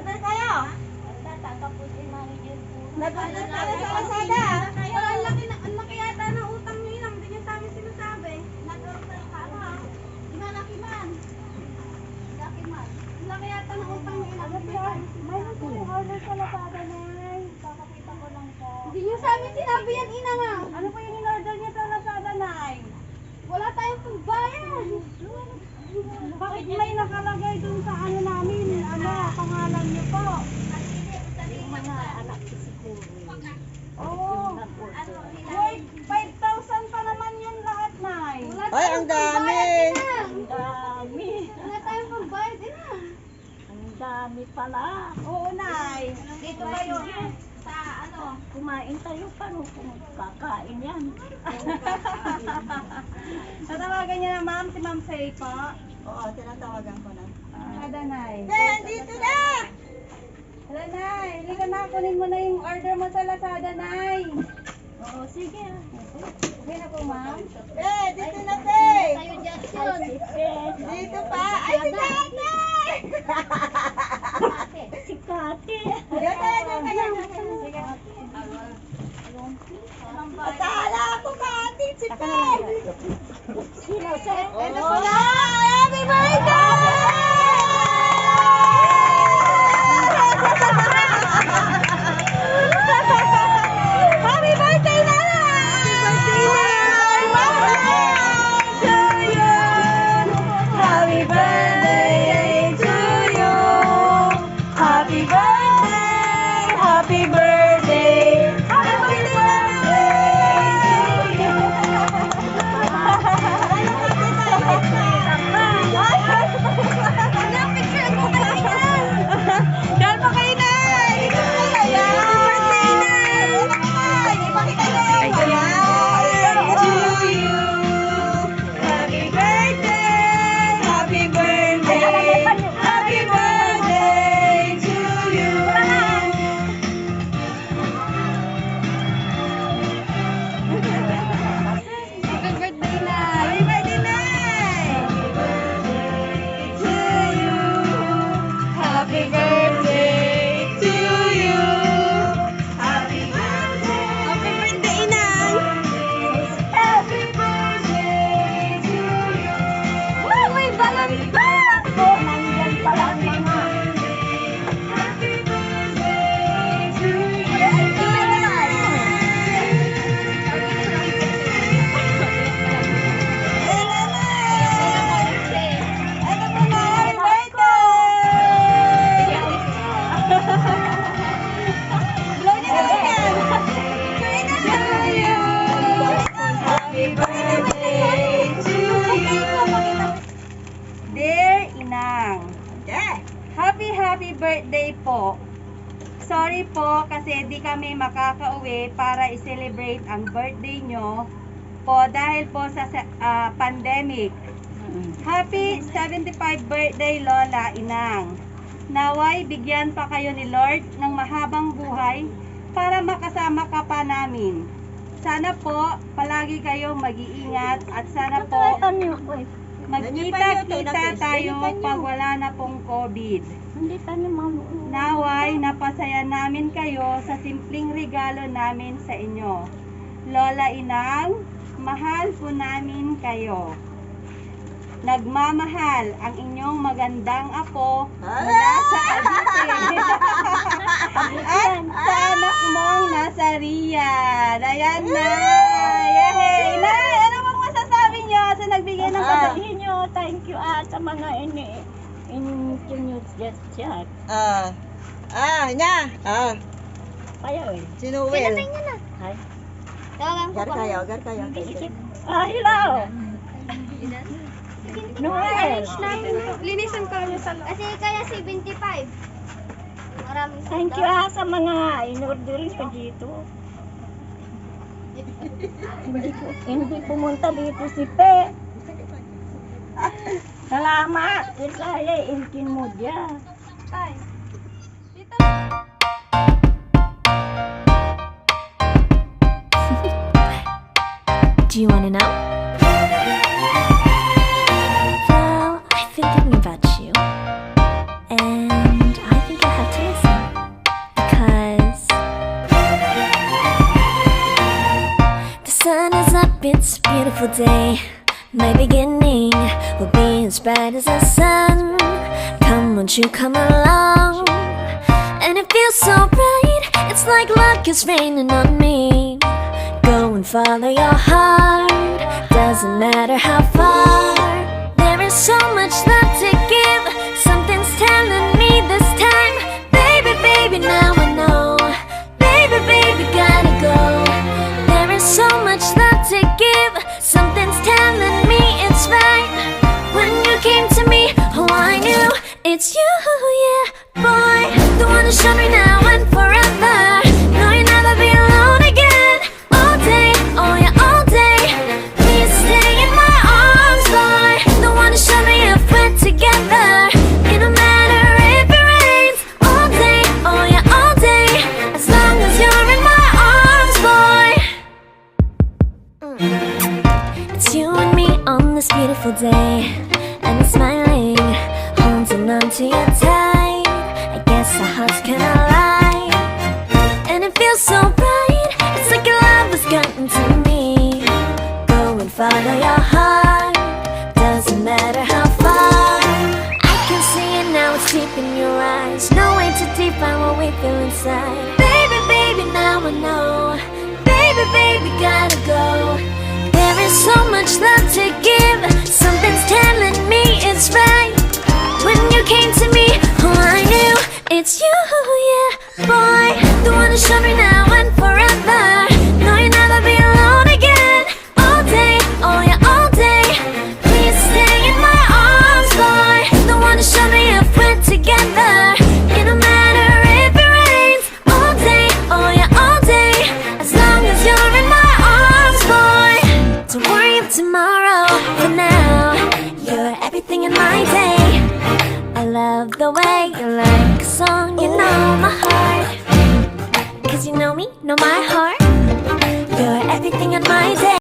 Nag-order kayo? Tatangkap po si manager po. Nag-order tayo sa Lazada. Ang laki yata ng utang niyo yun. Hindi niyo sa amin sinasabi. Nag-order ka ba? Di malaki man. Laki man. Ang laki yata ng utang niyo yun. May nag-order sa Lazada na yun. Kakakita ko lang po. Hindi niyo sa amin sinabi yan, ina nga. Ano po yung in-order niya sa Lazada, Nay? Wala tayong pagbayan. Bakit may nakalagay dun sa ano namin? Ano, pangalan niyo po? Yung mga anak ko siguro. Oo. Wait, 5,000 pa naman yun lahat, Nay. Ay, ang dami. Ang dami. Wala tayong pagbayad, ina. Ang dami pala. Oo, Nay. Dito kayo. Sa ano? Kumain tayo paano kung kakain yan. Natawagan niya na ma'am, si Ma'am Say po. Oo, tinatawagan ko na. Kada, Nay. Dito na! Hala, Nay. Halika na, kunin mo na yung order mo sa Lazada, Nay. Oo, sige. Okay na po, ma'am. Dito na, te! Tayo dyan yun. Dito pa! Ay, si Tete! Si Kati. Akala ko Kati, si Te! Sino sa? Ito po na! Happy birthday! Happy birthday, Nanay! Happy birthday to you! Happy birthday! Happy birthday! Happy birthday to you! Dahil pa kayo na! Dito na kayo! Happy birthday na! Ipakita nyo! To you! Happy birthday! Happy birthday! Happy birthday to you! Happy birthday na. Happy birthday na! To you! Happy birthday to you! Happy birthday! Happy birthday na! Happy birthday to you! Wow, may balon pa. Nandyan pala ang mga. Happy birthday to you! Ito po na, happy birthday! Blow niyo na yan! To you! Happy birthday to you! Dear Inang, Yeah! happy birthday po. Sorry po kasi di kami makakauwi para i-celebrate ang birthday nyo po dahil po sa pandemic. Happy 75 birthday Lola Inang. Naway bigyan pa kayo ni Lord ng mahabang buhay para makasama ka pa namin. Sana po palagi kayong mag-iingat at sana po magkita-kita tayo pag wala na pong COVID. Hindi pa naman. Naway, napasaya namin kayo sa simpleng regalo namin sa inyo. Lola Inang, mahal po namin kayo. Nagmamahal ang inyong magandang apo mula sa Cavite. At sa anak mong nasa Riyadh. Ayan na. Yay! Nay, ano bang masasabi niyo sa nagbigay ng padala? Sabihin nyo, thank you sa mga in-news just chat. Nya! Kaya eh. Si Noel. Ay. Gar kayo. Hello. Noel. Linisan ko niyo sa loob. Kasi kaya 75. Maraming Thank you sa mga in-order nyo dito. Hindi pumunta dito si Pe. Salamat. Kaya inkin mo dyan. Tay. Do you want to know? Well, I've been thinking about you, and I think I have to beautiful day. My beginning will be as bright as the sun. Come, won't you come along? And it feels so bright, it's like luck is raining on me. Go and follow your heart, doesn't matter how far. There is so much love to give, something's telling me this time. Baby, baby, now I know. Baby, baby, gotta go. There is so much love to give, something's telling me it's right. When you came to me, oh I knew it's you, yeah, boy. The one who showed me now and forever. No, you'll never be alone again. All day, oh yeah, all day. Please stay in my arms, boy. The one who showed me if we're together. It don't matter if it rains. All day, oh yeah, all day. As long as you're in my arms, boy. It's you and me on this beautiful day, and it's smiling, holding on to you tight. I guess our hearts cannot lie, and it feels so bright. It's like your love has gotten to me. Go and follow your heart, doesn't matter how far. I can see it now, it's deep in your eyes. No way to define what we feel inside. Baby, baby, now I know. Baby, baby, gotta go. There is so much love to give, something's telling me it's right. When you came to me, oh I knew it's you, yeah, boy. The one who showed me now and forever. No, you'll never be alone again. All day, oh yeah, all day. Please stay in my arms, boy. The one who showed me if we're together. It don't matter if it rains. All day, oh yeah, all day. As long as you're in my arms, boy. Don't worry of tomorrow, for now you're everything in my day. I love the way you like a song, you know my heart. Cause you know me, know my heart.